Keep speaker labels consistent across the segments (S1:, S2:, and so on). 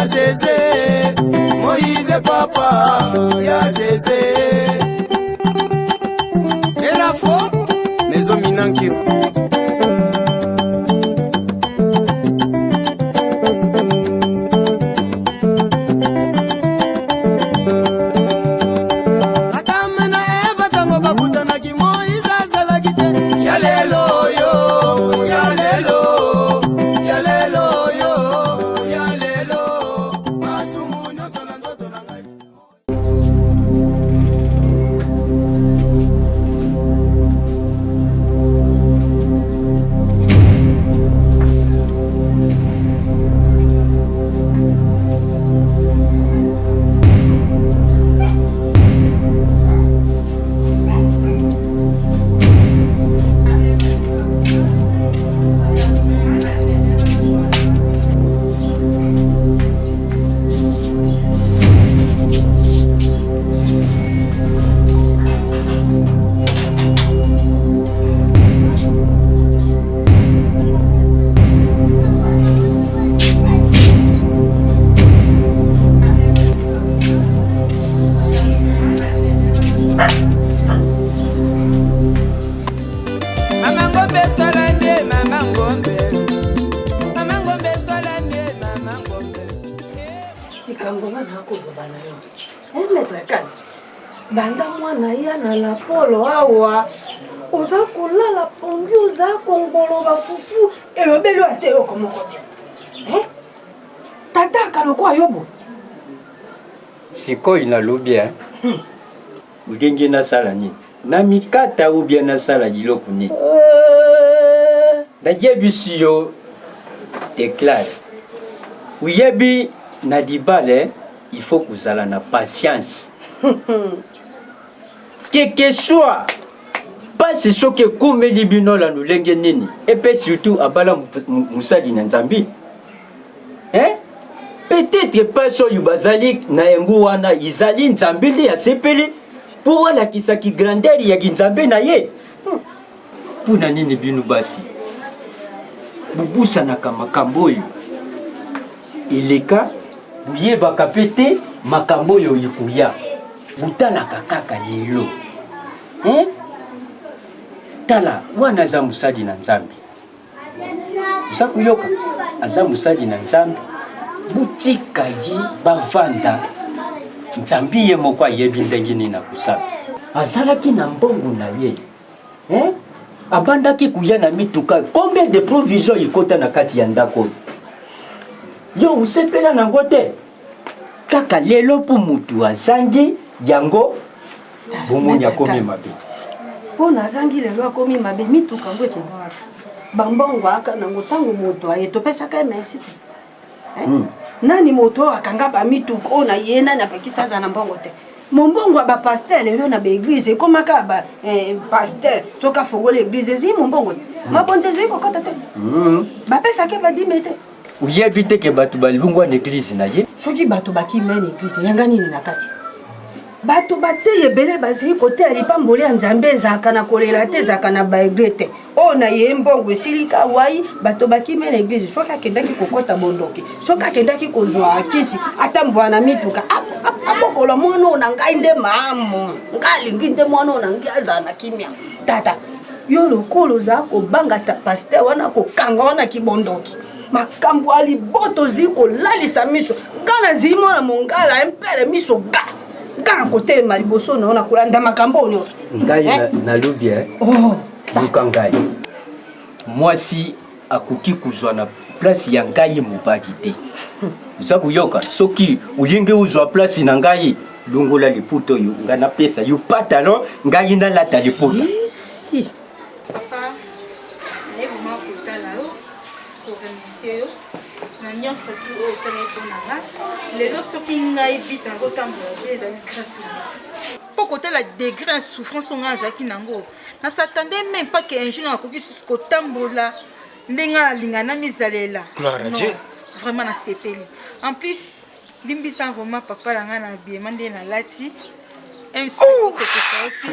S1: ya Zézé, Moïse papa ya Zézé. Et la fois, Maison Minankiro.
S2: Banda mwana ya na la polo awa oza kolala pongi oza kongolo bafufu elobeli ate yo komoko te tata kaloko ayobo
S3: sikoyi nalobi udenge nasala nini na mikata ou bien nasala biloko nini nayebisi yo déclare uyebi na dibale il faut kozala na patience quel que soit pas ce que komeli bino la lolenge nini et puis surtout abala musadi na nzambi peut-être pas so yubazali na yango wana izali nzambi nde asepeli pour walakisa ki grandeur ya nzambe na ye mpuna nini bino basi bubusanaka makambo oyo eleka buyebaka pe te makambo oyo ekuya butalaka kaka lelo tala wana aza musadi na nzambe uza kuyoka aza musadi na nzambe butika ye bavanda nzambi ye moko ayebi ndenge nini na kosala azalaki na mbongo na ye abandaki kuya na mituka combien de provision ekota na kati ya ndako yo usepela nango te kaka lelo mpo mutu azangi yango bomoni akomi mabe
S2: mpo nazangi lelo akomi mabe mituka ngo ekenda wapi bambongo aka nango ntango moto aye topesaka ye merci te nani moto oyo akanga bamituka oyo na ye nani apekisa aza na mbongo te mombongo ya bapaster lelo na baeglise ekomaka bapaster soki afongola eglise ezali mombongo te mabonzi ezali kokota te bapesaka badime te
S3: uyebi te ke bato balungwa na eglise na ye
S2: soki bato bakime na eglise yanga nini na kati bato bateye ebele bazali koteya lipamboli ya nzambe ezalaka na kolela te ezalaka na baegle te oyo na ye mbongo esilika wai bato bakime na eglise soki akendaki kokota bondoki soki akendaki kozwa akisi atambola na mituka abokola mwana oyo na ngai nde maamu ngai alingi nde mwana oyo na ngai azala na kimia tata yo lokolo ozala kobanga ta paster wana kokanga wana kibondoki makambo ya liboto ozali kolalisa miso ngai nazali mwana mongala empele miso ga ngana kotelema liboso na ona kolanda makambo oyo nyonso
S3: ngai nalobi luka ngai mwasi akoki kozwa na place ya ngai mobali te oza koyoka soki olingi ozwa place na ngai longola liputa oyo ngai napesa yo patalo ngai nalata liputa
S4: papa nayebi mwa kotala yo koremercie yo na nyonso tu oyo osalaki mpo na nga lelo soki ngai bita nazotambola pe ezali grâce mpo kotala degré ya souffrance oyo ngai azalaki nango na s'attendait même pas que un jour nakoki susu kotambola ndenge nalinga na mizalela vraiment nasepeli en plus limbisa vraiment papa na ngai na biema nde nalati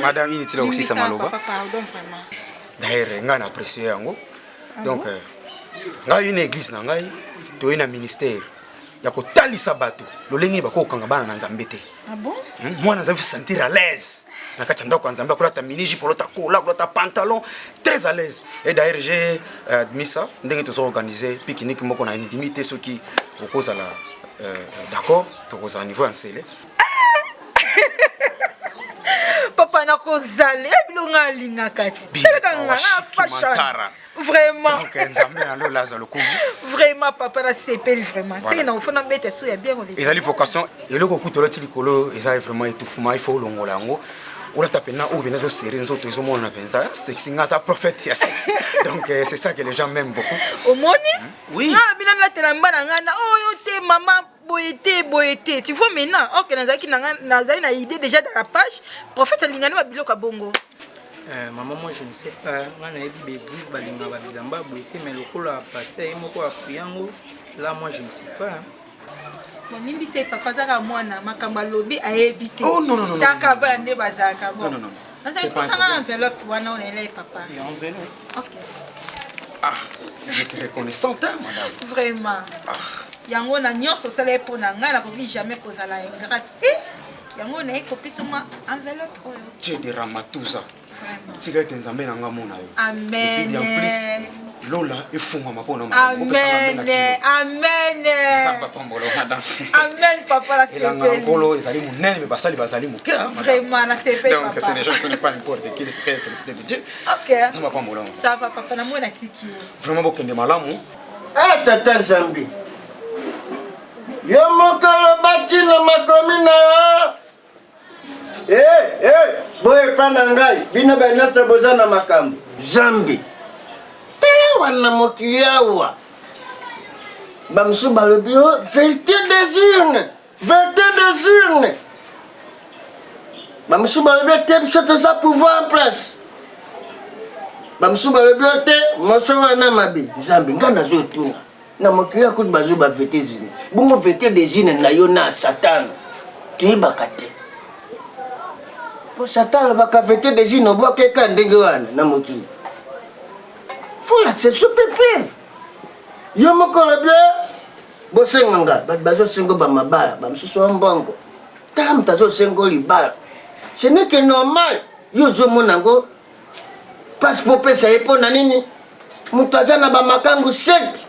S5: madame inutile okosisa maloba
S4: pardon vraiment
S5: d'ailleurs ngai na apprécie yango donc ngai une église na ngai toye na ministère ya kotalisa bato lolenge bakokanga bana na nzambe te.
S4: Ah bon?
S5: Moi na nzambe sentir à l'aise na kati ndako kwa nzambe akolata miniji polota kola kolata pantalon très à l'aise. Et d'ailleurs j'ai admis ça ndenge tozo organiser pique-nique moko na intimité ceux qui okoza la d'accord tokoza niveau ancélé.
S4: Papa na kozale bilonga linga kati. Telekanga fashion. Vraiment.
S5: Donc nzambe na lo laza lokumu.
S4: Vraiment papa na sepeli vraiment. C'est na ofona bete so ya bien on dit.
S5: Ezali vocation eloko kutolo tilikolo ezali vraiment étouffement il faut longola ngo. Ola tapena ou bien zo série nzoto ezo mona penza sexy nga za prophète ya sexy. Donc c'est ça que les gens m'aiment beaucoup.
S4: Au moni?
S3: Oui.
S4: Ah bina la telamba na ngana oh yo te maman boyete. Tu vois maintenant, OK nazaki na idée déjà dans la page prophète alingana ba biloko bongo.
S6: Maman, moi je ne sais pas. On a eu l'église, mais le coup là, pasteur, là, moi je ne sais pas.
S4: Mon nimbi c'est papa zaka mwana makamba lobi aebite.
S5: Oh non non non.
S4: Taka ba ne bazaka bon.
S5: Non.
S4: C'est pas un enveloppe wana on est papa.
S6: Il y a un enveloppe.
S4: OK.
S5: Ah, je te reconnaissante madame.
S4: Vraiment.
S5: Ah.
S4: Yango na nyonso sala pour na nga na koki jamais kozala ingratité. Yango na ekopi soma enveloppe oyo.
S5: Dieu de Ramatuza.
S4: Vraiment.
S5: Tika tenzambe na nga mona yo.
S4: Amen.
S5: Et puis en plus Lola efunga mapona
S4: Amen.
S5: Samba pambolo madame.
S4: Amen papa la
S5: sepeli. Et là ngolo ezali munene mais basali muke.
S4: Vraiment na sepeli papa.
S5: Donc ce n'est pas n'importe qui, c'est le de Dieu.
S4: OK.
S5: Samba pambolo.
S4: Ça va papa na mona tiki.
S5: Vraiment bokende malamu.
S7: Ah tata Zambi. Yo mokolo bati na makomina. Boye panangai bina banasa bozana makambo. Zambi. Tele wana mokiawa. Bamsu balobio vérité des urnes. Vérité des urnes. Bamsu balobio te biso sa pouvoir en place. Bamsu balobio te moso wana mabi. Zambi ngana zo tuna. Na mokiya kuti bazuba vérité zini. Bungo vérité des urnes na yo na Satan. Tuibakate. Pour Satan va cafeter des urnes bois quelqu'un ndenge wana na mokiya. Faut l'accepter pépé. Yo mokolo bien bosenganga bazo sengo ba mabala ba msusu mbongo. Tala mtazo sengo libala. Ce n'est que normal. Yo zo monango passeport pesa epo na nini? Mutaza na ba makangu 7.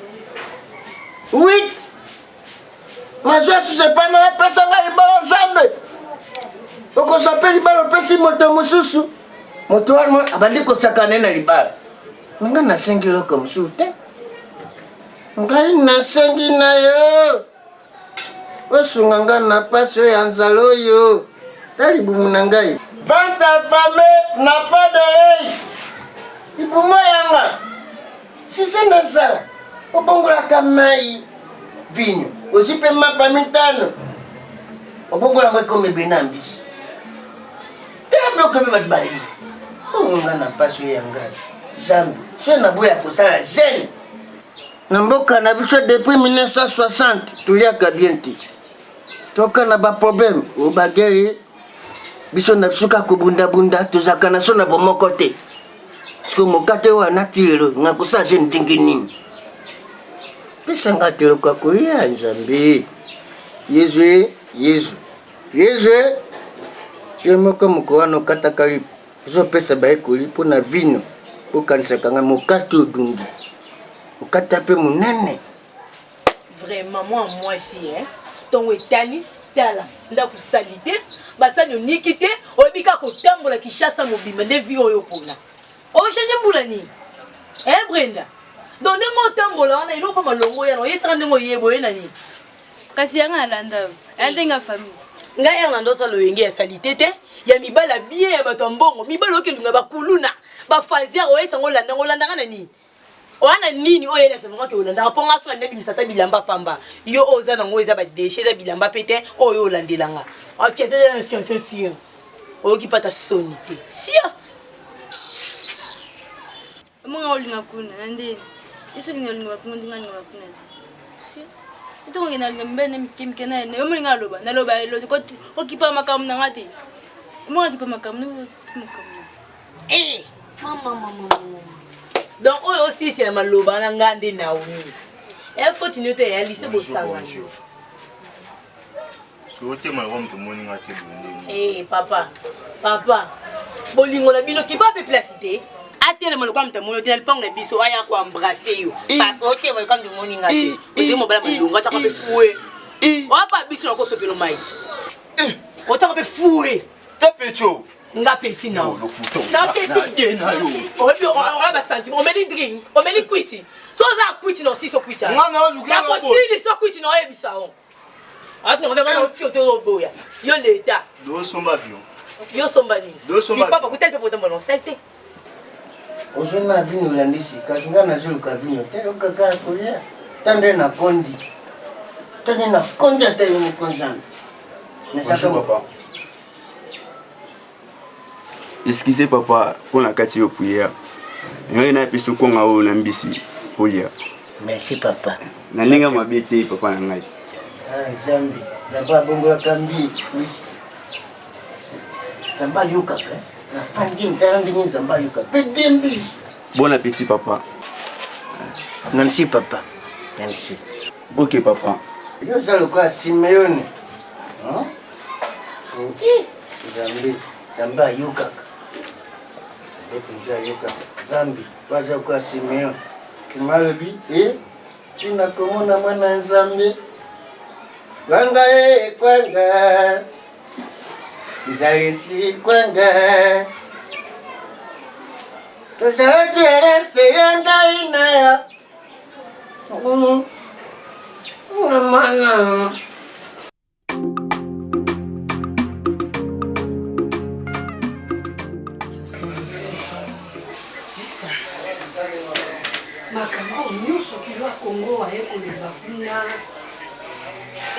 S7: 8. Mazo se pana pesa nga libala zambe. Oko sapeli balo pesi moto mususu. Moto wana abandi ko sakana na libala. Nga nasengi loko msute. Ngai nasengi na yo. Osunga nga na paso ya nzalo yo. Tali bumu na ngai. Vente affamée n'a pas d'oreille. Ibumo yanga. Si c'est ça. Obongola kamai. Vinyo. Ozipe mapa mitano. Obongola ngwe kome benambis. Tela bloke me batbali. Nga na paso ya ngai. Zambi. Je na boya kosala jeune. Na mboka na biso depuis 1960 tuliaka bien ti. Toka na ba problème o bageri biso na suka kubunda tozaka na so na bomoko te. Siko mokate wana tilelo ngakosa jeune ndingini. Pesa ngatelo kwa kulia Nzambe. Yesu. Chemoko mkoano katakali. Zo pesa bae kulipo na vino. Ukanisa kanga mokate odungi. Mokate pe munene.
S8: Vraiment moi si ton etani tala ndaku salite basani onikite obika ko tambola kishasa mobimba nde vi oyo pona. O change mbula ni. Brenda. Donde mo tambola wana iloko malongo ya no yesa ndengo yebo yena ni.
S9: Kasi yanga alanda. Andenga famille.
S8: Nga yanga ndo salo yenge ya salite te. Ya mibala biye ya bato mbongo mibala okelunga bakuluna bafanzia oyesa ngolanda ngana ni. Wana nini oyela sa mama ke olanda ponga so na bimisata bilamba pamba yo oza na ngoeza ba déchets za bilamba pete oyo olandelanga akete na science fille oki pata sonité sia
S9: Munga olinga kuna nande iso linga linga bakuna ndinga linga bakuna sia ito ngena linga mbene mkimke na ne omulinga loba na loba elo ko okipa makamu na ngati munga kipa makamu
S8: mama donc oyo aussi c'est la maloba na ngande na uni faut tinyote ya lycée bosanga
S10: Sote malom te moni ngate bonde.
S8: Eh papa. Bolingo na bino ki ba pe placité. Atele mo comme te moni tel pang na biso aya ko embrasser yo. Papa ote mo comme te moni ngate. Ote mo bala malunga ta ko pe foué. Opa biso ko sopelo might. Ote ko pe foué.
S10: Ta pecho.
S8: Nga petit na.
S10: Le couteau.
S8: Na kete na yo. On va sentir. On met les drink, on met les quitty. So za quitty no si so quitty.
S10: Ngana luka.
S8: Na ko si so quitty no e bisa on. Atno va va fioto roboya. Yo l'état.
S10: Do somba avion.
S8: Yo somba ni.
S10: Do somba.
S8: Ni papa kutel pe potembo no selte.
S7: Ozona vino landisi kazinga na zulu kavino tero kaka kulia. Tande na kondi. Tande na kondi atayo mkonzana.
S5: Bonjour papa.
S11: Excusez papa pour la kati yo prière. Ngai na piso konga o na mbisi polia.
S7: Merci papa.
S11: Na linga mabete papa na ngai.
S7: Ah zambi. Zamba bongo kambi. Zamba yuka pe. Na fandi mtarandi ni zamba yuka. Pe dembi.
S11: Bon appétit papa.
S7: Merci papa. Merci.
S11: OK papa.
S7: Yo zalo kwa Simeone. Hein? Zambi. Zamba yuka. Zambi waza kwa Simeon Kimalobi tina komona mwana Zambi kwanga kwanga izalisi kwanga tuzalati erese yanga inaya mana
S2: makambo nyonso kilo ya Kongo aye koloba kuna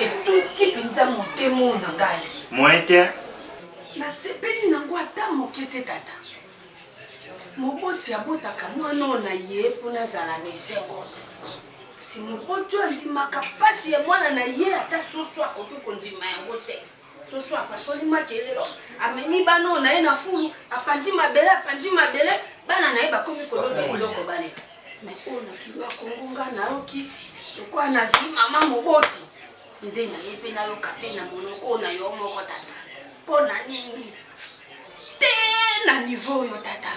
S2: etuti mpenza motemo na ngai
S10: Moyen te.
S2: nasepeli nango ata moke te tata moboti abotaka mwana oyo na ye mpo nazala na esengo kasi moboti oyo andimaka mpasi ya mwana na ye ata soso akoki kondima yango te soso apasoli makelelo amemi bana oyo na ye na fulu apanzi mabele bana na ye bakomi kolonga biloko balela mais on a qui va kongonga naoki kwa nazi mama moboti nde na yepe na yo kapena monoko na yo moko tata pona nini te na niveau yo tata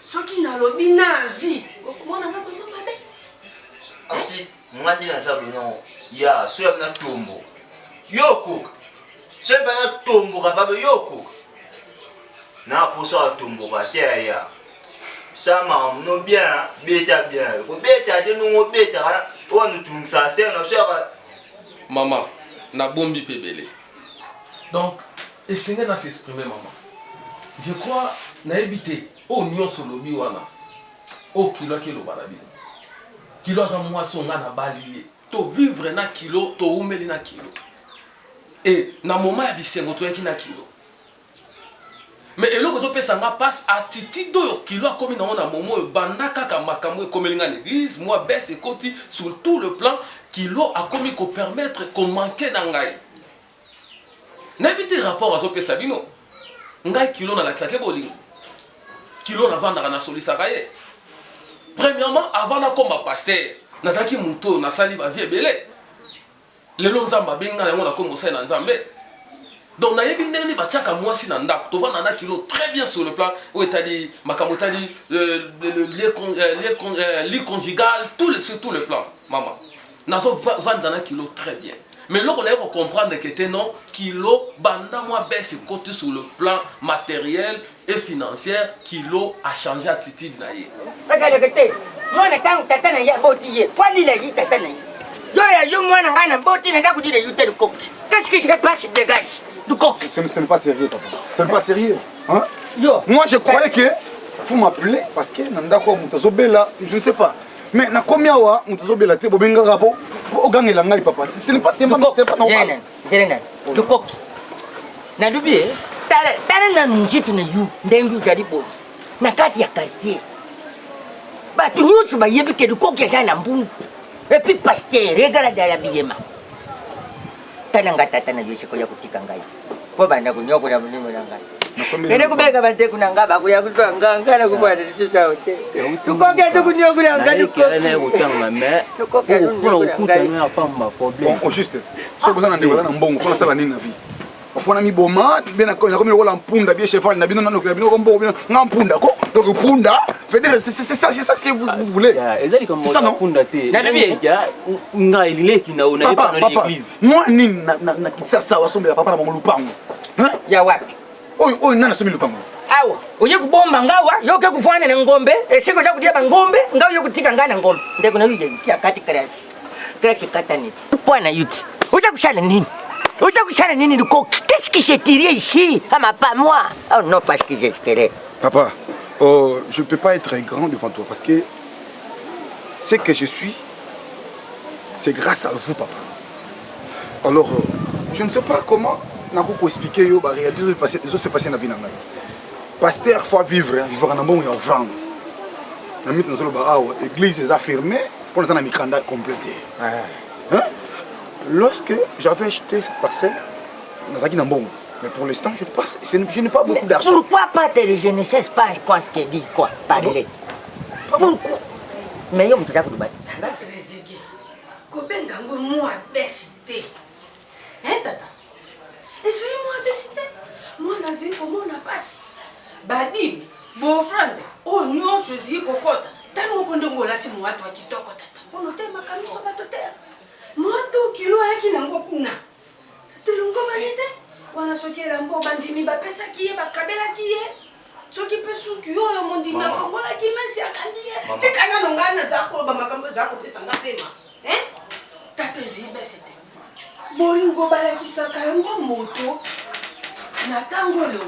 S2: soki na lobi nazi okomona ngako zo mabe
S10: En plus, ngandi na sabu no ya so ya na tombo. Yoko. Se bana tombo ka baba yoko. Na poso a tombo ka te ya. Sama no bien, beta bien. Faut beta de nous beta. On nous tout ça, c'est on observe.
S12: Maman, na bombi pebele. Donc, essayez de s'exprimer maman. Je crois na éviter au nyon solo biwana. Au kilo banabi. Kilo za moisson nga na balié. To vivre na kilo, to umeli na kilo. Et na moment ya bisengo to yaki na kilo. Mais eloko to pesa nga passe attitude yo kilo akomi na na momo banda kaka makambo ekomelinga l'église moi baisse et côté sur tout le plan kilo akomi ko permettre qu'on manquer na ngai na éviter rapport à zo pesa bino ngai kilo na laksake bolingo kilo na vendre na solisaka ye premièrement avant na komba pasteur nazaki muto na sali ba vie belé lelo nzamba benga yango na kombo sa na nzambe. Donc, na yebi ndenge batiaka mwasi na ndako to vanda na kilo très bien sur le plan où etali makambo tali le lit conjugal sur tout le plan maman nazo vanda na kilo très bien mais là on a comprendre que t'es non kilo banda moi baisse côté sur le plan matériel et financier kilo a changé attitude na ye
S13: parce que t'es moi na tant tata na ya botiye quoi ni la yi tata na yo ya yo moi na ngana boti na ku dire yute ko qu'est-ce qui se passe dégage. Ce
S14: n'est pas sérieux, papa. Ce n'est pas sérieux. Hein? Moi, je croyais que vous m'appelez parce que je ne sais pas. Mais na combien wa mutazobela te bobenga rapo ogangela ngai papa. Ce n'est pas normal.
S13: Zelena. Le coq. Na dubi tala na njitu na yu ndengu jadi boy. Na kati ya quartier. Ba tu nyusu ba yebi ke le coq ya na mbungu. Et puis pasteur regala de la biyema. Tananga tata na yeshe ko ya kutika ngai. Po banda kunyoko ya mulimo nanga. Kene kubeka bante kunangaba kuya kutwanga ngana kubwana tsusa hote. Tukoke tukunyogula ngani ko.
S3: Kene kutanga me.
S13: Tukoke
S3: na pamba problème.
S14: Bon, juste. So vous en avez na mbongo, pour ça la nini na vie. Ofona mi boma, bena ko na komi rola mpunda bien cheval na bino na bino ko mbongo bino na mpunda ko. Donc mpunda, c'est ça ce que vous voulez.
S3: Ezali comme mpunda te. Na bien ya nga ilileki na una pas dans l'église.
S14: Moi nini na kitsa sawa sombe papa na lupango. Hein?
S13: Ya wapi?
S14: Oyo nana sombe lupango.
S13: Awa, uje kubomba ngawa, yoke kufana na ngombe, esiko cha kudia ngombe, ngao yokutika ngana ngombe. Ndeko na wije kia kati crash. Crash kata ni. Bwana yuti. Uja kushana nini? Qu'est-ce qui s'est tiré ici? Ah, pas moi. Oh non, parce que j'espérais.
S14: Papa, je ne peux pas être grand devant toi parce que ce que je suis, c'est grâce à vous, papa. Alors, je ne sais pas comment vous expliquer la réalité de ce qui s'est passé dans la vie. Pasteur, il faut vivre, vivre en bon et en France. L'église est fermée pour nous avoir complété. Lorsque j'avais acheté cette parcelle, mais pour l'instant, je n'ai pas beaucoup d'argent.
S13: Pourquoi pas je ne sais pas quoi ce qu'il dit, quoi, parler. Pourquoi? Mais il y a un peu de bâtiment.
S2: Tata Trezeguet, kobenga ngo moi besité. Hein tata? Et c'est moi besité. Moi nazi komona pasi. Badi, beau-frère, oh non, je suis kokota. Tango kondongo lati mwatu wa kitoko tata. Pono tema kamiso batotea. Mwatu kilo yaki nango kuna. Tata lungo banete. Wana sokela mbo bandimi bapesa kiye bakabela kiye. Soki pesu kiyo yo mondimi afongola kimesi akandiye. Tikana nongana zako ba makambo zako pesa ngapema. Tata zibe sete. Bolingo balakisaka yango moto. Natango leo.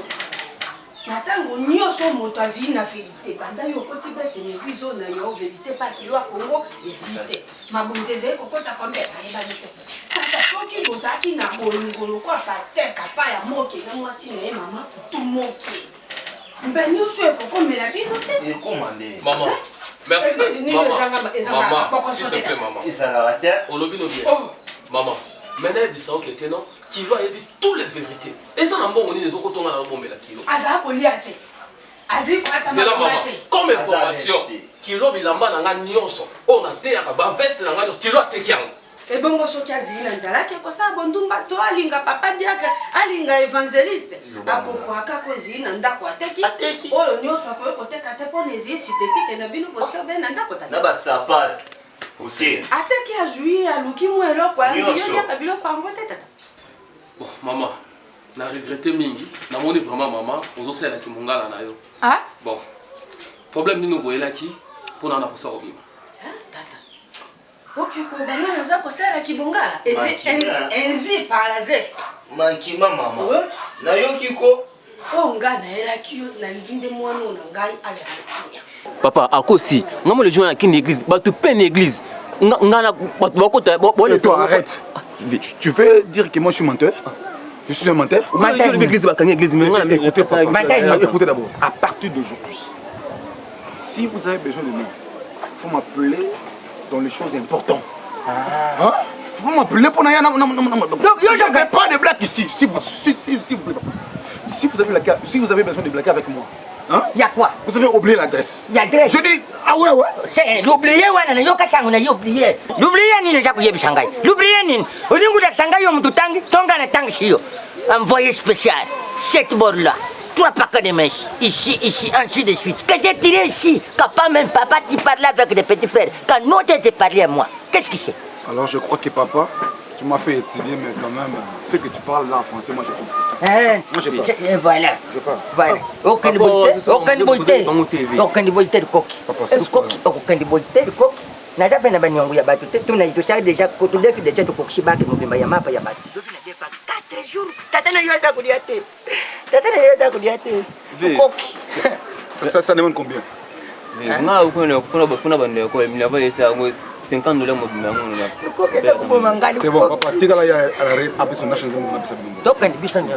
S2: Natango nyoso moto azili na vérité. Banda yo koti bese ngizo na yo vérité pa kilo a Congo ezite. Mabunjeze kokota kwambe ayeba nite. Tata soki bozaki na bolingolo kwa pasteur kapa ya moke na mwasi na mama kutu moke. Mbe nyoso ekokomela bino te.
S10: Ekomande.
S12: Maman. Merci. Maman, s'il te plaît, maman. On lobby nos biens. Maman, maintenant, il dit que non, tu vas éviter toutes les vérités. Et ça, on a bon, on est des autres dans la bombe la kilo.
S2: Aza poliate. Azi kwa
S12: c'est la maman. Comme information, kilo bilamba nanga nyonso. On a té akaba veste nanga kilo tekiang.
S2: Et bon, soki azili na nzala ke ko sa bondumba to alinga papa diaka alinga évangéliste. Akoko akako zili na ndako ateki. Oyo nyonso akoyo koteka te po nezi synthétique na bino ko sabe na ndako tata.
S10: Na ba sapato. OK.
S2: Ateki azui aluki mu eloko ya ya kabilo fango te tata.
S12: Bon, maman, na regretté mingi, na moni vraiment maman, ozo sela ki mongala na yo.
S2: Ah?
S12: Bon. Problème ni no boyela ki pour na posa obima.
S2: Tata. Ok, ko banga na za ko sela ki bongala. Enzi par la zeste.
S10: Mankima mama. Na yo kiko.
S2: Oh nga na ela ki yo na nginde mwana na ngai aja.
S3: Papa, akosi, ngamo les gens à qui l'église, bah tu peines l'église.
S14: Et toi, arrête. Tu veux dire que moi je suis menteur? Je suis un menteur? Écoutez d'abord, à partir d'aujourd'hui, si vous avez besoin de moi, il faut m'appeler dans les choses importantes. Hein? Il faut m'appeler pour... Non, je ne fais pas de blagues ici. Si vous avez besoin de blaguer avec moi, hein?
S13: Il y a quoi?
S14: Vous avez oublié l'adresse.
S13: L'adresse?
S14: Je dis, ah ouais, ouais.
S13: C'est l'oublié, ouais, yo kasangu na oublié. L'oublié ni ne jaku yebi sangai. L'oublié ni. Olingu dak sangai yo mtu tangi, tonga na tangi siyo. Envoyé spécial. Cette bord là. 3 paquets de mèches. Ici, ainsi de suite. Que j'ai tiré ici. Quand pas même papa tu parlais avec des petits frères. Quand nous t'es parlé à moi. Qu'est-ce qui c'est?
S14: Alors je crois que papa, tu m'as fait étudier, mais quand même, ce que tu parles là en français, moi je comprends.
S13: Hein?
S14: Moi je parle.
S13: Et voilà.
S14: Je parle.
S13: Voilà. Aucun de coq. Aucun de coq. Naza pena banyongo ya batu te tuna itosha déjà ko to defi déjà to kokshi batu mobimba ya mapa ya batu. Dofi na defa 4 jours. Tata na yoda kuliate. Koki.
S14: Ça demande combien?
S3: Nga ukuna bande ko mi lava esa ngo 50 $ mobimba ngo.
S14: C'est bon papa, tika la ya arrête après son achat de mon absent.
S13: Donc quand biso nyo.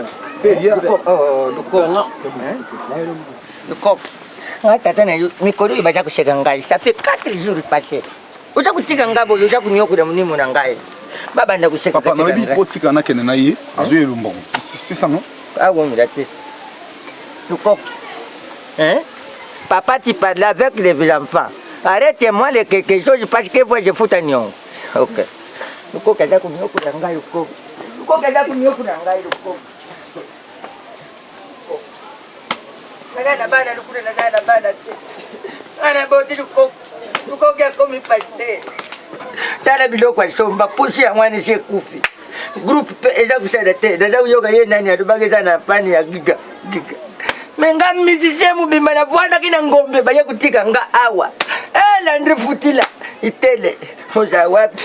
S13: Le coq. Tata na yo mikolo ibaza kusheka ngai. Ça fait 4 jours passés. Uza kutika ngabo uza kunyokura munimo na ngai. Baba nda kusheka.
S14: Papa na bibi potika na kene na ye azo yelumbongo. C'est ça non?
S13: Ah bon, mirate. Hein? Papa, tu parles avec les enfants. Arrêtez-moi les quelque chose parce que moi je fous un nion. Ok. Luko kaza kumyoku nanga luko. Luko kaza kumyoku nanga luko. Naga bana luko naga bana. Ana boti luko. Luko kya komi paste. Tala biloko somba pusi ya mwana se kufi. Group eza kusada te. Daza yoga ye nani adubageza na pani ya giga. Menga musicien mubimba na bwana kina ngombe baye kutika nga awa. Landre futila itele. Oza wapi?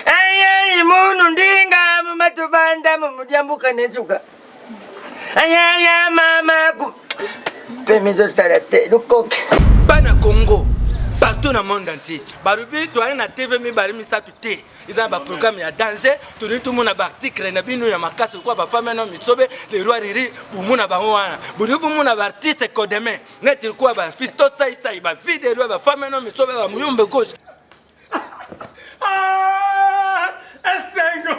S13: Ayani munu ndinga mumatubanda mumudiambuka nezuka. Ayaya mama ku. Permezo starate lukoke.
S1: Bana Congo. Partout dans le monde entier. Barubi, tu as un TV, mais barimi ça tout est. Ils ont un programme à danser. Tout le monde a un article. Il y a un casse quoi, ba femme non mitsobe, les rois riri, boumoun a baouana. Boudou boumoun a artiste codemain. Net il quoi, ba fisto ça, il va vide roi, ba femme non mitsobe, ba mouyombe gauche.
S15: Ah, Estengo,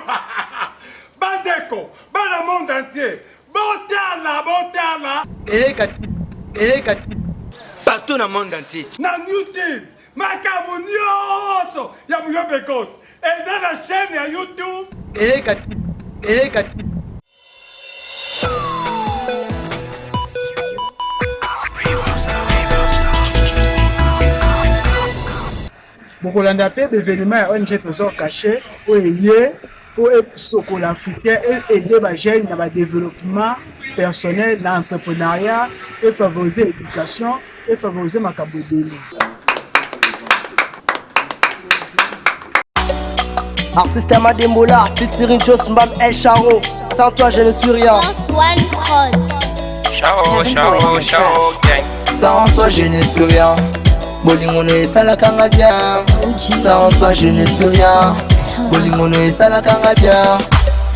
S15: Bandeko, bana monde entier. Botala.
S1: Partout dans le monde entier.
S15: Na YouTube, makabu nyonso ya Muyombe Ghost. Et dans la chaîne ya YouTube.
S16: Bokolanda pe d'événements ya ONG Trésor Caché pour aider pour sokola africain et aider les jeunes dans le développement personnel, dans l'entrepreneuriat et favoriser l'éducation et favoriser ma cabodélie.
S17: Artiste Amadembola, featuring Joss Mbam El Charo. Sans toi je ne suis rien.
S18: One Prod.
S17: Charo, gang. Sans toi je ne suis rien. Bolingono et salakanga bien. Sans toi je ne suis rien. Bolingono et salakanga bien.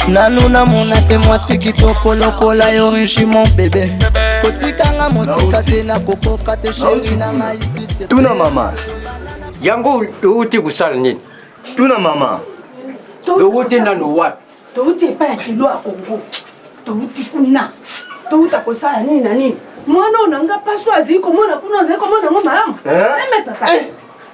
S17: Nanu na mona te mwasi kitoko lokola yo richi mon bébé. Kotikanga mosika te na kokoka te chéri na maisi te.
S3: Tuna mama. Yango uti kusala nini? Tuna mama. Uti na no wapi?
S2: Touti pa kilo a Congo. Touti kuna. Touta kosala nini na nini? Mwana onanga paso azili komona kuna azili komona mo malamu. Metata.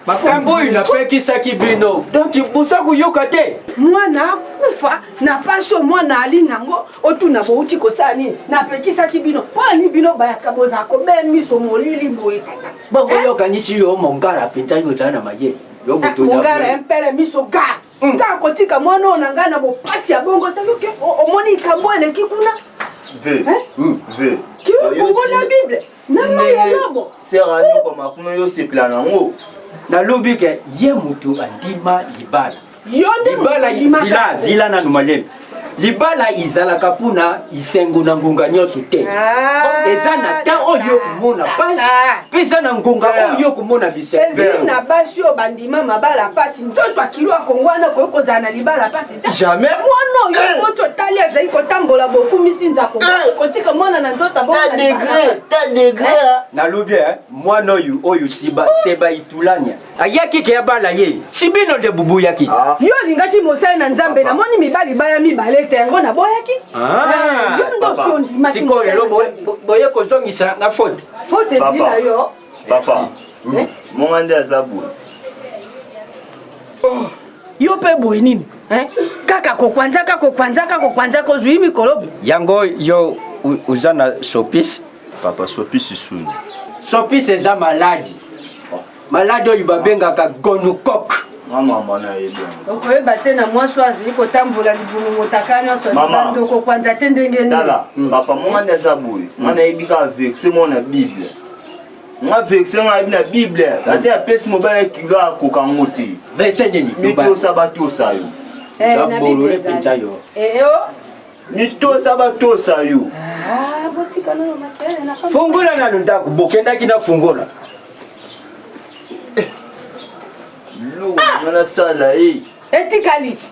S3: Makambo inapekisaki bino. Donc busa kuyoka te.
S2: Mwana kufa na paso mwana ali nango otuna bouti kosala nini? Na pekisaki bino. Pani bino bayaka boza ko be miso molili boye.
S3: Bongo yoka nisi yo mongala pinta yo na maye. Yo mutu ja.
S2: Mongala empele miso ga. Nga kotika mwana onanga na bo pasi ya bongo ta yoke omoni kambo eleki kuna.
S10: Ve.
S2: Kiyo Congo na Bible. Nama ya lobo.
S10: Serani kwa makuno yo sepla nango.
S3: Na lobike ye mutu andima libala.
S2: Libala
S3: zila na numaleme. Libala izala kapuna isengu na ngunga nyoso te. Eza na ta oyo kumona pasi. Pesa na ngunga oyo kumona bise.
S2: Eza na basi yo bandima mabala pasi. Nzoto akilo akongwana ko kozana na libala pasi.
S10: Jamais.
S2: Mwana yo moto tali azai kotambola boku misinza ko. Kotika mwana na nzoto bonga.
S10: Ta degré.
S3: Na lobie mwana oyo siba seba itulanya. Ayaki ke abala ye. Sibino de bubu yaki.
S2: Yo lingaki mosai na nzambe na moni mibali baya mibale tengo na boyaki. Yo ndo sondi mati.
S3: Siko lelo boye kozongisa na faute.
S2: Faute zina yo.
S10: Papa. Mongande azabu.
S2: Yo pe boye nini? Kaka kokwanza kozwi mikolobi.
S3: Yango yo uzana sopis.
S11: Papa sopis isuni.
S3: Sopis eza maladi. Maladi oyo babengaka gonukok.
S10: Mama na yeba.
S2: Okoyeba te na mwasi azili kotambola libulu motaka nyonso ndoko kwanza te ndenge nini.
S10: Tala, papa mongande azabu. Mwana yebika vexe mona Bible. Moi vexe na Bible. Ate apesi mobile kilo akokango te.
S3: Vexe nini?
S10: Mito sabato sayo.
S3: Zabolole penza yo.
S10: Nito sabato sayo.
S2: Botika na matele na.
S3: Fungola na ndako bokenda kina fungola.
S10: Lo mana sala
S2: Etikaliti.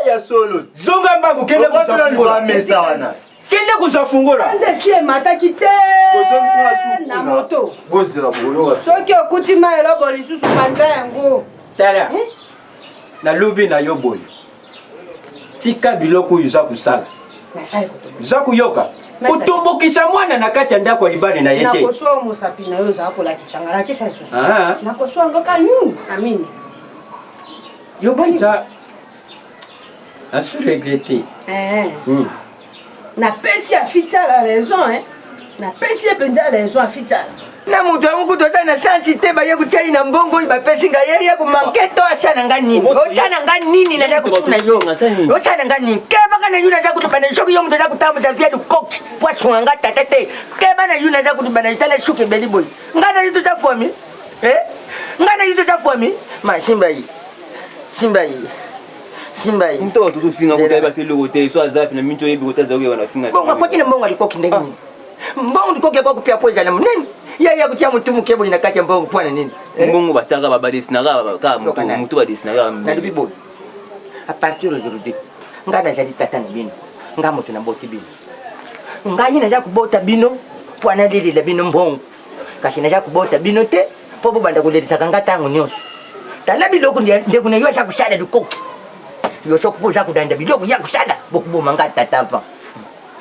S10: Ya solo.
S3: Zonga mbangu kende kuzafungola
S10: mesa wana.
S3: Kende kuzafungola.
S2: Ande sie mataki te. Na moto.
S10: Bozira boyo.
S2: Soki okuti maelo boli susu manda yango.
S3: Tala. Na lubi na yo boy. Tika biloko yuza kusala.
S2: Na sai
S3: Yuza kuyoka. Utumbukisa mwana na kati ya ndako libane na yete.
S2: Nakoswa musapi na yo za kolakisanga lakisa susu.
S3: Ah.
S2: Nakoswa ngoka nini? Amini.
S3: Yo bonza. Asu regretter.
S2: Na pesi a ficha la raison Na pesi a penja la raison a ficha.
S13: Na mutu wangu kutota na sensité ba yeku chai na mbongo ba pesi nga yeye ku manketo asana ngani. Osana ngani na za kutuna yo. Osana ngani. Keba kana yuna za kutubana shoki yo mutu za kutamu za vya du koki. Poisson nga tatete. Keba na yuna za kutubana itala shuke beli boy. Ngana yitu za fomi. Ngana yitu za fomi. Ma simba yi. Simba yi. Simba yi.
S18: Mto watu finga kutaiba kile hotel so azapi na mincho yebi hotel za wewe wanafinga.
S13: Bongo kwa kile mbongo alikoki ndeni. Mbongo ndikoki kwa kupia poza na mnene. Ya kutia mtu mkebo ina kati mbongo pwana nini?
S18: Mbongo bataka baba desina ka mtu ba desina ka.
S13: Na bibo. A partir d'aujourd'hui, ngana jali tata na bino. Ngamo tuna boti bino. Ngai na za kubota bino pwana lili la bino mbongo. Kasi na za kubota bino te popo banda kulelisa kanga tangu nyoso. Tala biloko ndiye kuna yosa kushada dukoki. Yoso kupoza kudanda biloko ya kushada bokubo manga tatava.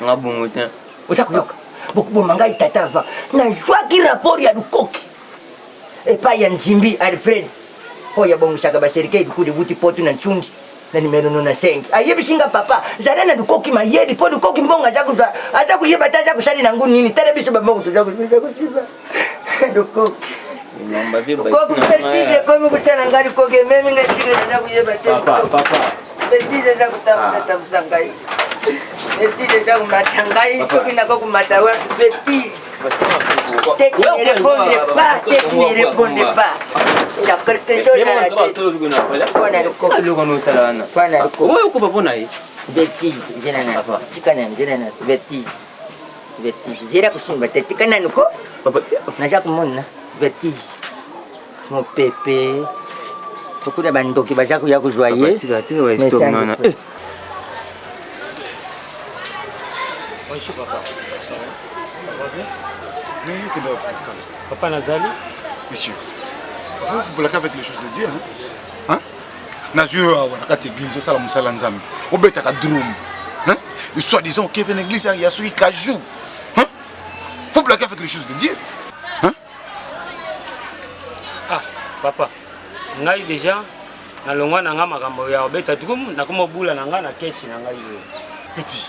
S18: Ngabungu te.
S13: Usakuyoka. Bokubo manga tatava. Na swaki rapori ya dukoki. Epa ya nzimbi Alfred. Hoya bongo shaka baserike dukudi buti potu na nchundi. Na nimero nuna sengi. Ayebi singa papa. Zarana dukoki mayedi po dukoki mbonga zaku za. Aza kuyeba taza kusali na nguni nini. Tere biso babongo tuzaku siba. Dukoki.
S18: Namba viba
S13: sina. Petize komi kusana ngari koke memi ngasiga za kuyeba tena.
S18: Papa.
S13: Petize za kutafuta tafusangai. Petize za kumatangai soki na kumata wa petize. Tu ne répondais pas. Il y a quelque chose dans la tête. Voilà le coq. Voilà le coq.
S18: Où est-ce que vous avez?
S13: Bêtise, je n'en ai pas. Si quand même, je n'en ai pas. Bêtise. J'ai la couchine, mais tu connais le coq? N'a jamais mon bêtise. Mon pépé. Beaucoup de bandes qui va vous joyer. Mais ça ne peut.
S19: Bonjour papa. Ça va bien?
S14: Oui, que d'abord.
S19: Papa Nazali?
S14: Monsieur, vous bloquez avec les choses de Dieu, hein? Nazio, on a une église, on a une nzambe. On a un drum. Hein? Le soi-disant qu'il y a une église, il y a celui qui joue. Hein? Vous bloquez avec les choses de Dieu. Hein?
S19: Ah, papa. Ngai déjà, na longwa na nga makambo ya obeta drum, na kuma bula na nga na kechi na ngai yo.
S14: Petit.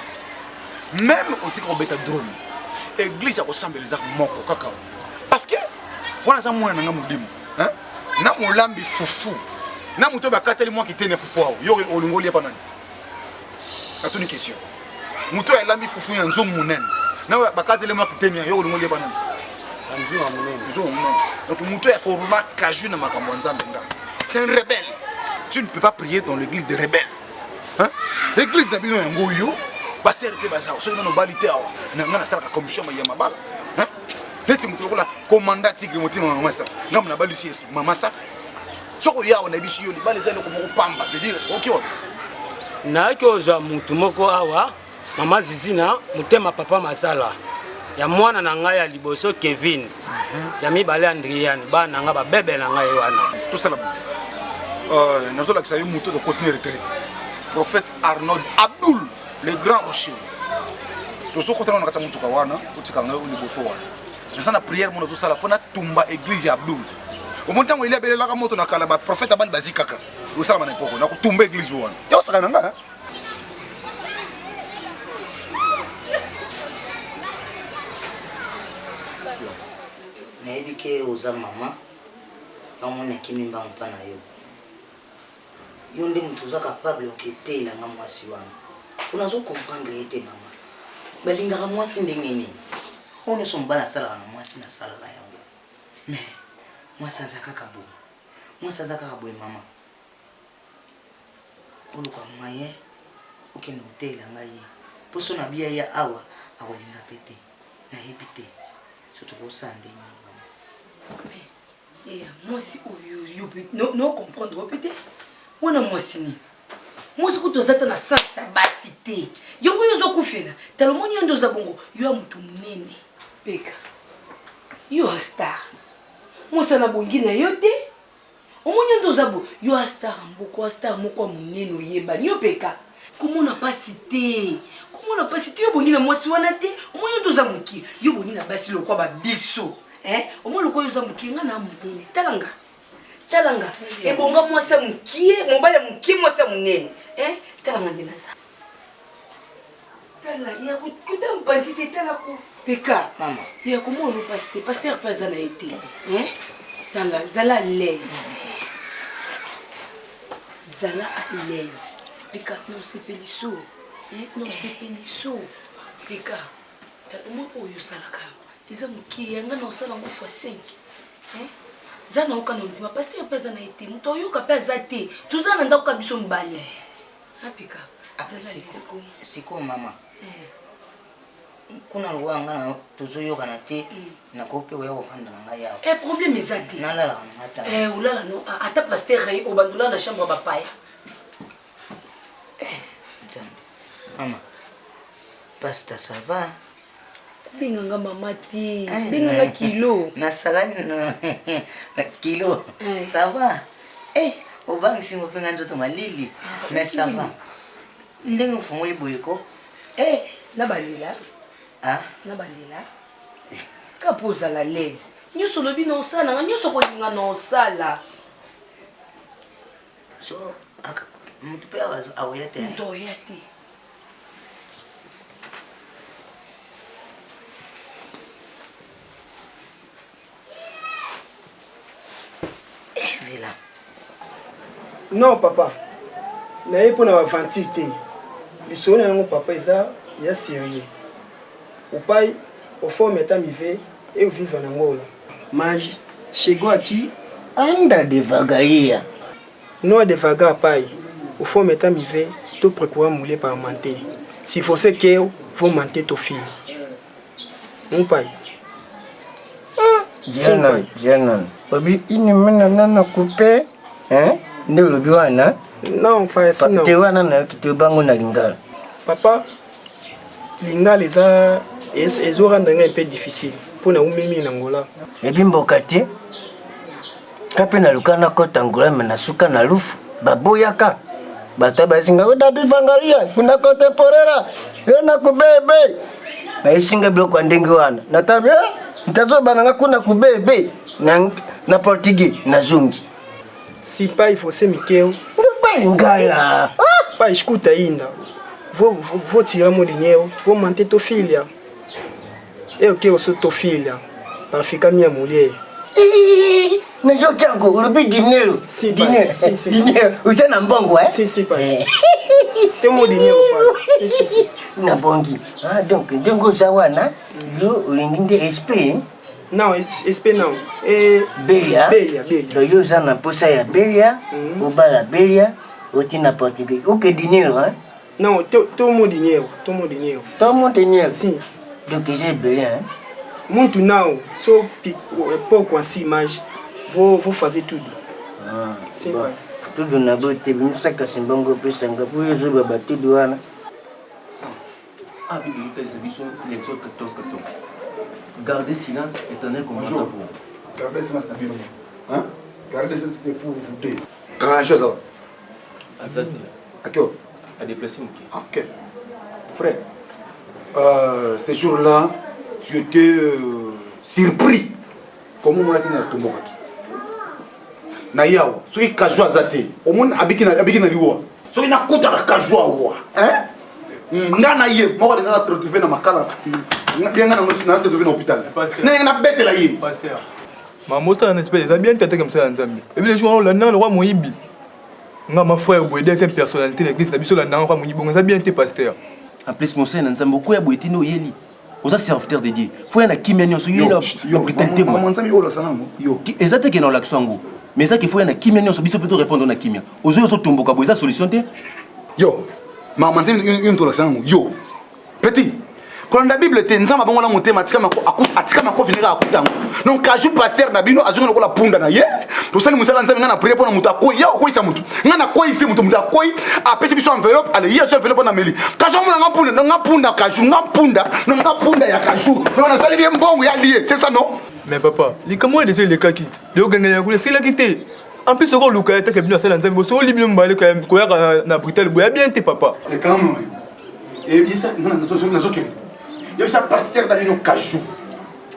S14: Même on dit qu'on obeta drum. Église a ressemblé les armes moko kaka. Parce que on a ça moi na mulimu, hein? Na mulambi fufu. Na muto ba kateli moi qui tene fufu ao. Yo olingoli ya banani. A toute une question. Muto ya lambi fufu ya nzo munen. Na ba kateli moi qui tene yo olingoli ya banani.
S19: Nzo munen.
S14: Nzo munen. Donc muto ya forma kaju na makambo nzambe nga. C'est un rebelle. Tu ne peux pas prier dans l'église des rebelles. Hein? L'église d'abino ya ngoyo. Baser ke basa so ina no balite awa na ngana sala ka commission ya mabala hein neti mutoko la commandant tigre motino na mama safi ngam na balusi esi mama safi soko yawo na bishi yo libale zalo ko moko pamba veut dire OK
S19: na ko za mutu moko awa mama zizina mutema papa masala ya mwana na ngai ya liboso Kevin ya mibale Andrian ba na nga ba bebe na ngai wana
S14: tout ça là nazola kisa yo mutu de contenir retraite prophète Arnold Abdul le grand rocher. Tout ce qu'on a dans le Kawana, tout ce qu'on a au niveau de la na prière, mon osala, fona tumba église Abdul. Au moment où il y a la moto na kalaba, prophète Abal Bazikaka. Vous savez, on a pas, on a tumba église ouane. Yo ça nanga.
S20: Na edike oza mama, yamona kimimba mpana yo. Yo ndi mtu za capable oketela nga mwasi wangu. Unazo comprendre ete mama. Balingaka mwasi ndenge nini? On son bala sala na mwasi na sala la yango. Mais mwasi azaka kabo. Mwasi azaka kabo mama. Oluka maye okende hotel ngai. Poso na bia ya awa akolinga pete. Na epite. Surtout ko sande mama.
S8: Mais mwasi oyo no comprendre pete. Wana mwasi ni. Mwasi kutozata na sasa basi te. Yongo yozo kufela. Talomoni yondo za bongo. Yo mtu mnene. Peka. Yo a star. Mwasi na bongi na yote. Omoni yondo za bo. Yo a star mboko a star moko mnene oyeba. Yo peka. Comment na basi te. Comment
S20: omona pasi te yo bongi na mwasi wana te omoni toza mokie yo bongi na basi lokwa babiso omoni lokwa yo oza mokie nga na monene talanga ebonga mwasi ya mokie mobali ya mokie mwasi ya monene talanga nde naza tala ya kuta mpanzi te tala ko peka mama ya komona pasi te paster mpe aza na ye te tala zala à l'aise peka non sepeli so peka moi oyo osalaka eza mokie yanga na osala ngo fois 5 za na oka na ondima paster mpe aza na ye te moto oyoka mpe aza te toza na ndako ka biso mibale apeka
S21: sikoyo mama kuna lwanga na tozoyokana te nakoki oya kofanda na ngai awa
S20: problème eza te
S21: nalalaka na ngata
S20: olala no ata paster obandula na chambre ya bapaya
S21: mama pasta ça va
S20: benganga mama te benganga kilo
S21: nasakani kilo ça va obangisi ngopenga nzoto malili mais ça va ndenge ofungoli boyeko
S20: nabalela kapo ozala lese nyonso olobi na osala nga nyonso kolinga na osala
S21: so motu mpe aoya te
S20: moto oya te
S21: ezela
S16: non papa naye mpona baventile te lisolo na yango papa eza ya sérieux opai oforme eta mive e oviva na ngola mas chegou aqui
S7: anda devagar
S16: não é devagar pai oforme eta mive to procurar mulher para manter se você quer eu vou manter teu filho não pai
S7: Janan obi ini mana nana coupe nde lobi wana
S16: non pai assim não
S7: te wana na te bango na lingala
S16: papa lingala eza ezorendre un peu difficile mpona umemi na ngola
S7: ebi mboka te kape na luka na kota ngola me na suka na lufu baboyaka bato basinga odabivangalia kuna kotemporera yo na kubebe baisinga biloko ya ndenge wana natabi ntazobananga kuna kubebe na portugais na zungi
S16: si pai você mikeu
S7: pai ngala
S16: pai escuta ainda vou tirar meu dinheiro vou manter tua filha eu quero ser tua filha para ficar minha mulher
S7: mas eu quero o dinheiro
S16: sim
S7: dinheiro você na mbongo
S16: sim pai tem meu dinheiro pai sim
S7: na bongi donc dengo zawana yo ulinginde SP
S16: não SP não
S7: belia do yo za na posa ya belia obala belia otina portugais o que dinheiro
S16: não tomo dinheiro
S7: sim donc j'ai belia
S16: muito não só pouco assim mas vou fazer tudo sim pai
S7: tudo na bote bimsaka simbongo pesa ngapu yo zo baba tudo wana
S18: Bible Exode 14. Gardez silence, éternel commandant pour vous.
S14: Gardez silence, hein? Gardez silence, c'est pour vous deux. Grand chose.
S18: D'accord. À déplacer mon pied.
S14: Ok. Frère, ces jours-là, tu étais surpris. Comment on a dit na tombokaki? Na yawa, soki kajwa zate. Au monde abiki na liwa. Soki na kuta kajwa wa. Hein? Ngana ye moko de ngana se retrouver na makala ngana na se retrouver na hôpital na bête la ye
S22: pasteur maman ça en espèce ça bien tête comme ça en Zambie et puis les jours là le roi Moïbi nga ma frère boy deuxième personnalité l'église na biso là na roi Moïbi bon ça bien été pasteur
S18: en plus mon frère na Nzambe ko ya boyeti no yeli aux serviteurs de Dieu faut na kimia nyonso yela brutalité
S14: mo Nzambe yo la sanamo yo
S18: exactement que na l'action ngo mais ça qu'il faut na kimia nyonso biso peut répondre na kimia ozo zo tomboka boza solution te
S14: yo maman nzambe une tola sango yo petit quand la bible te nzamba bongo la motema atika mako vinera akutango donc kaju pasteur na bino azonga lokola punda na ye to sali musala nzambe ngana prier pona mutu akoyi ya okoyi sa mutu ngana koyi se mutu akoyi apesi biso enveloppe ale yeso enveloppe na meli kaju mona ngapunda kaju ngapunda ya kaju na sali bien mbongo ya lié c'est ça non
S22: mais papa likamwa les cas qui le gangela kule c'est la quitté en plus on le cas que bien ça nzambe so libino mbale quand même ko ya na Bruxelles boya bien te papa
S14: et quand même Et bien ça, non, il y a ça pasteur dans une cachou.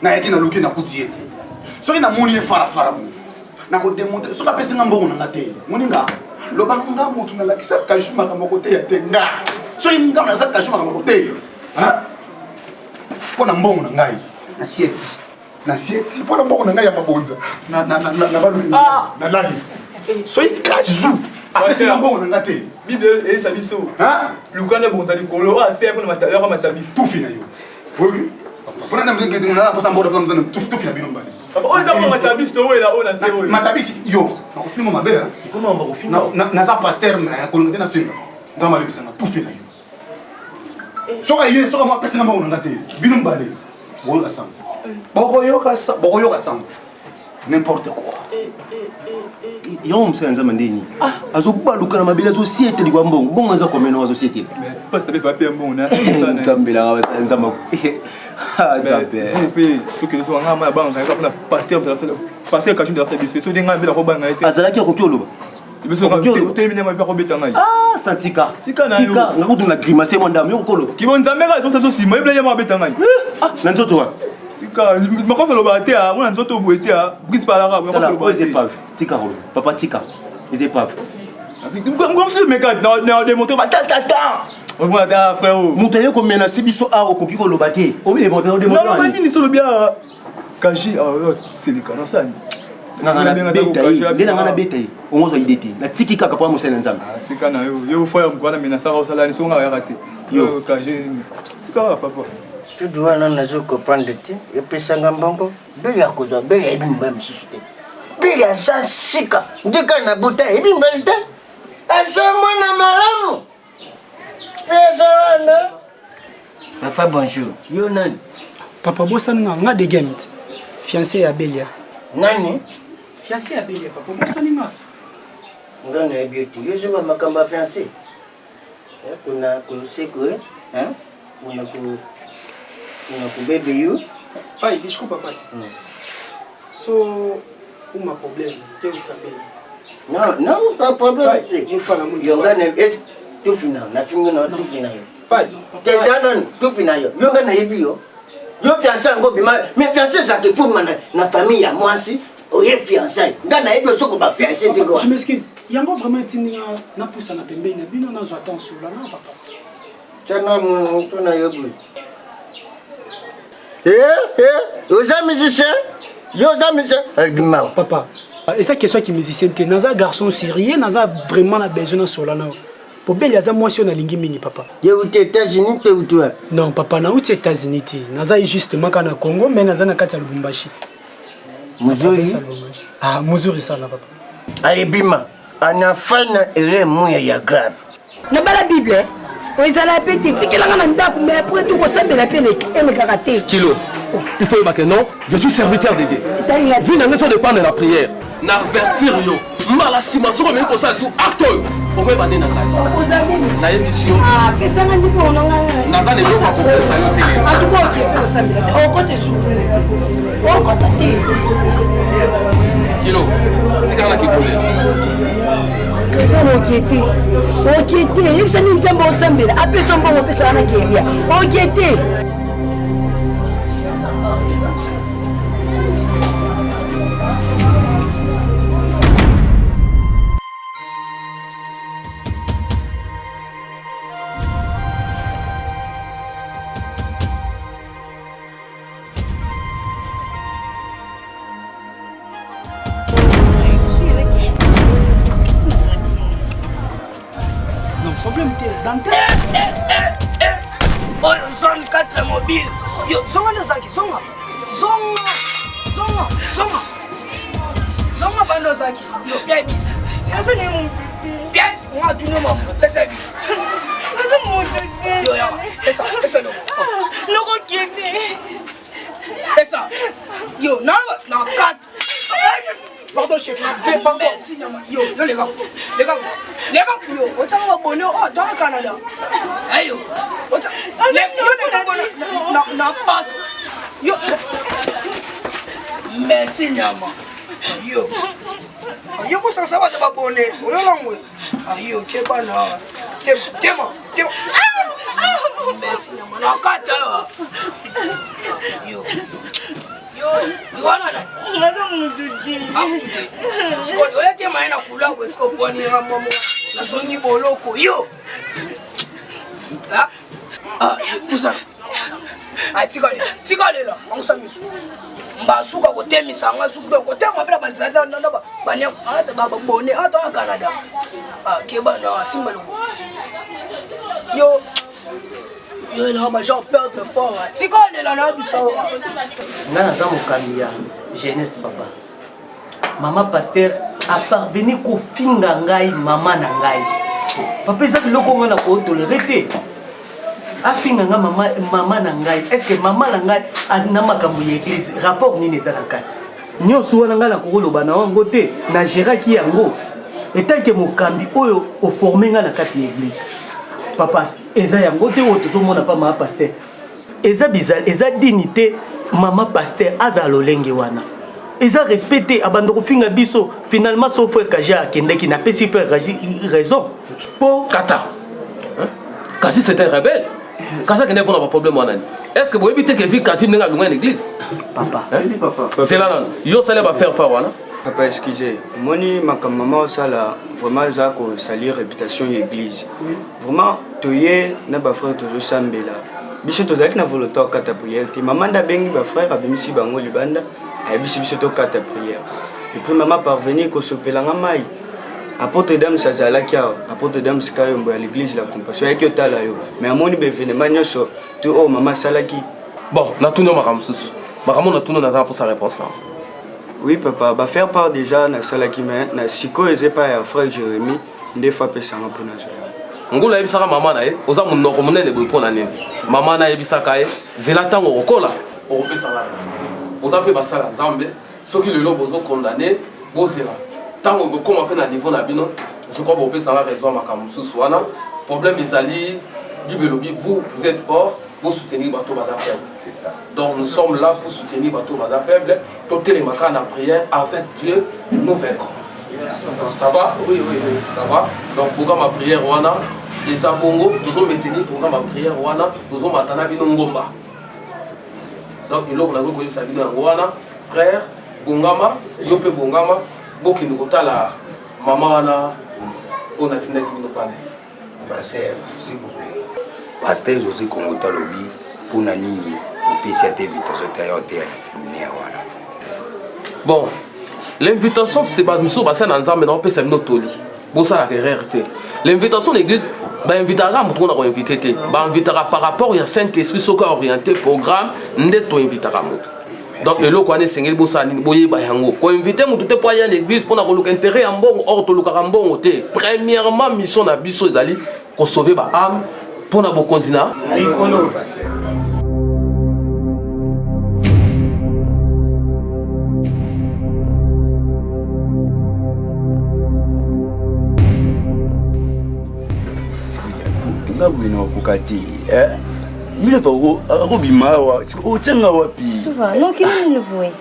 S14: Na yaki na luki na kutiete. So ina moni fara na ko démontrer so ka pesi ngamba ngona ngate. Moninga lo banga mutu na lakisa cachou makama kote ya tenga. So inga na sa cachou makama kote. Ha? Pona mbongo na ngai. Na sieti. Pona mbongo na ngai ya mabonza. Na balu. Na lali. So cachou. Apesi ngamba ngona ngate.
S22: Bible et ça dit so.
S14: Hein?
S22: Lukana bonta di kolo a c'est pour matériel matabis.
S14: Tout fina yo. Oui. Pona na mzenge ngina na posa mbodo kwa mzana tout fina bino mbali.
S22: Oh ça matabis to wela ona c'est oui.
S14: Matabis yo. Na kufimo mabea.
S22: Comment on va kufimo?
S14: Na za pasteur na kolonga na finga. Nzama lebisa na tout fina yo. Soka ye soka mo pesa ngamba ngona ngate. Bino mbali. Boyo kasam. Boyo kasam. N'importe quoi.
S18: Yo msenza mandeni. Azokubaluka na mabela société likwa mbongo. Mbongo za komena wa société.
S22: Parce que pas mbongo na.
S18: Ntambela wa senza ma. Nzambe.
S22: Pe to ke so ngama banga ka na pasteur ka chinda service. So denga mbela ko banga ite.
S18: Azalaki akokioloba.
S22: Biso ka temine ma ko beta ngai.
S18: Ah, santika. Tika ngakutu na grimacer mo ndam yo kolo.
S22: Ki bon nzambe ka so sima ibla ya ma beta ngai.
S18: Ah, na nzoto wa.
S22: Tika makofa lo baté a, on nzoto boete a. Bris par la rab, makofa lo baté.
S18: Tika rolo. Papa tika. Les épaves.
S22: Comme si mec na démontrer ba ta. On va ta frère.
S18: Montaye ko mena sibiso a okoki ko lo baté. O mi démontrer.
S22: Non, non, ni solo bien. Kaji c'est le canon ça.
S18: Ngana betayi ongoza idete na tiki kaka pa musena nzambe
S22: tika na yo foya mkwana mina sara osala ni songa ya raté yo kaje tika papa
S7: tu dois non nazo comprendre ti et puis sanga mbongo beli akozwa beli ebi mbam susute beli asa sika ndika na buta ebi mbali te asa mwana malamu pesa wana papa bonjour yo nani
S4: papa bosana nga de gamet fiancé ya Belia
S7: nani
S4: fiancé à Belia, papa, moi ça n'est pas.
S7: Non, non, bien sûr. Je vais m'accompagner fiancé. On a c'est quoi? Hein? On a bébé you.
S4: Pas, il dit papa. So, où ma problème? Qu'est-ce que ça fait?
S7: Non, non, pas problème.
S4: Nous faisons la moule.
S7: Yonga est tout final. Na fingo na tout final.
S4: Pas.
S7: T'es non, tout final. Yonga na yebi yo. Yo fiancé ngo bima, mais fiancé ça que faut na famille à moi si. Oye fiancé. Ngana ebe soko ba fiancé de quoi?
S4: Je m'excuse. Yango vraiment tini na poussa na pembe na bino na zo attention là non papa.
S7: Tana to na yobu. Oza musicien? Yo za musicien? Bima.
S4: Papa. Et ça question qui musicien te naza garçon sérieux naza vraiment na besoin na solana. Pour belle yaza moi si on a lingi mingi papa.
S7: Ye aux États-Unis te ou toi?
S4: Non papa na aux États-Unis te. Naza justement kana Congo mais naza na kati ya Lubumbashi.
S7: Muzuri.
S4: Ah, Muzuri ça là papa.
S7: Allez bima. Anafanya ere moya ya grave.
S2: Na bala Bible. On est allé péter tikela na ndako mais après tout ko sambela pe le karaté.
S12: Kilo. Il faut que non, je suis serviteur de Dieu. Vu na ngeto dépend de la prière. Na avertir yo. Mala simaso même ko ça sous acte. On va baner na ça. Na émission.
S2: Ah, que ça ngandi ko nanga.
S12: Na ça ne doit pas pour ça yo te.
S2: Ah, tu vois que ko sambela. On côté sous. On côté.
S12: Kilo. Tika na kipole.
S2: Okiete, il s'est mis en ensemble. Après son bon, on peut s'en aller. Okiete.
S1: Oyo zone 4 mobile. Yo, zonga ndozaki, zonga. Zonga bandozaki. Yo, bien bis. Bien, on tu ne m'as pas bis. Yo, essa no.
S9: Noko kiende.
S1: Essa. Yo, na 4. Pardon chef, pardon. Merci yo les gars. Yo, on t'a va bonheur dans le Canada. Hey yo. On t'a na passe. Yo. Merci nyama. Yo. Yo ko ça va te ba bonheur. Yo langwe. Yo ke bana. Tema. Sina mwana kata yo. You wanna na?
S9: Ngaka mutudi.
S1: Skodi oyete maina kula kwa skoponi ngamo na songi boloko yo. Kusa. Tikale la, ongisamiso. Mbasuka kotemisa ngasuka kotema bla banzada ndaba banya ata baba bone ata wa Canada. Keba na simba luko. Yo là ba Jean perdre fort. Tikale la na biso.
S18: Ngana za mokamia jeunesse papa. Mama pasteur a parvenu ko finga ngai mama na ngai. Papa za biloko ngana ko tolérer. Afinga nga mama na ngai. Est-ce que mama na ngai ana makambo ya église rapport nini eza na kati? Nyonso wana nga na koloba na wango te na géraki yango. Etant que mokambi oyo o former nga na kati ya église. Papa eza yango te o tozomona pa mama pasteur. Eza bizal, eza dignité mama pasteur aza lolenge wana. Eza respecté abando kofinga biso finalement son frère Kaja akendeki na pesi frère raison.
S12: Pour Kata. Kati c'était rebelle. Kaja qui n'est pas un problème en année. Est-ce que vous évitez que vie Kati n'ait pas l'église?
S18: Papa.
S11: Oui, papa.
S12: C'est là non. Yo ça va faire pas wana.
S11: Papa, excusez. Moni ma maman ça là vraiment ça ko salir réputation de l'église. Vraiment toyé na ba frère toujours sambela. Biso tozaki na volonté kata prière. Ti maman da bengi ba frère abimisi bango libanda. Ay biso to kata prière. Et puis maman parvenir ko sopelanga mai. Apôtre Dame Sazalaki, apôtre Dame Skayombo à l'église la compassion avec yotala yo. Mais amoni be événement nyoso to oh maman Salaki.
S12: Bon, na tuno makamsusu. Makamon na tuno na pour sa réponse.
S11: Oui papa, va faire part déjà na Salaki mais na siko eze pas ya frère Jérémy, des fois pesanga pour na joya.
S12: Ngula ebisaka mama na ye, oza munoko munene boy pona nini. Mama na ebisaka ye, zela tango okola, opesa la raison. Oza pe basala nzambe, soki lelo bozo condamné, bozela. Tango bokoma pe na niveau na bino, je crois opesa la raison makambo susu wana. Problème ezali bibelobi vous êtes fort, vous soutenir bateau bada faible. C'est ça. Donc nous sommes là pour soutenir bateau bada faible, pour télémaka na prière avec Dieu, nous vaincrons. Ça va? Oui, ça va. Donc programme ma prière wana, et ça bongo, nous allons maintenir programme ma prière wana, nous allons maintenant bino ngomba. Donc il faut que nous ça bino wana, frère bongama, yope bongama, boki nous kotala maman wana, on a tinek bino pane.
S5: Pasteur, s'il vous plaît. Pasteur José Kongota Lobi, pour Nanini, au PCAT Vitation Tayote à la séminaire.
S12: Bon, l'invitation c'est pas sur bassin ensemble, mais on peut s'amener au lit. Bon, ça la réalité. L'invitation de l'église, bah invitera, on a invité, bah invitera par rapport à Saint-Esprit, ce qui orienté programme, n'être invitera. Donc, le local est singé, bossa, boye, bayango. Quand invité, on te poye à l'église pour avoir l'intérêt en bon, or, tout le carambon, premièrement, mission d'abisso, ils allaient pour sauver ma âme, pour avoir continent.
S11: Ngabwino kukati, mile fako akobimawa, otsenga wapi?
S9: Tuva, non kini ni levoe.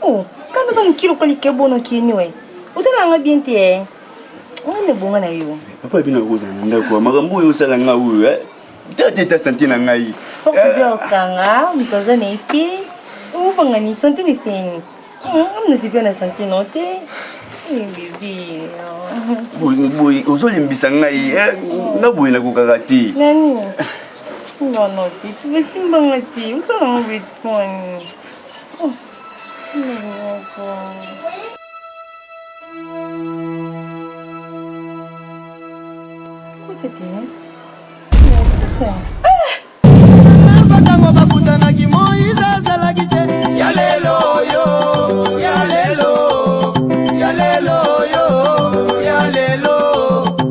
S9: Oh, quand on kilo kali kebo no kini we. Utala nga bien te. On ne bonga na yo.
S11: Papa bina koza ndako, makambo yo sala nga uyu, tata santi na ngai.
S9: Okoja okanga, mtoza na iti. Ubanga ni santi ni seni. Amna sipia na santi note. Bibi.
S11: Boy, ozolimbisa ngai, ngaboye na kokakati.
S9: Nani? Non, tu veux simba ti, où ça on veut point. Oh. Quoi c'était?
S6: Batango bakutanaki Moïse azalaki te. Yalelo yo, yalelo, yalelo yo, yalelo.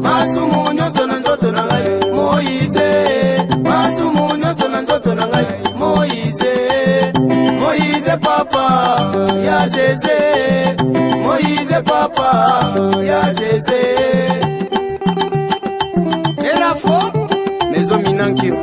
S6: Masumu nyonso na nzoto na ngai Moïse. Masumu nyonso na nzoto na ngai Moïse. Moïse papa ya Zeze. Moïse papa ya Zeze. Et la foi, maison Minankiro.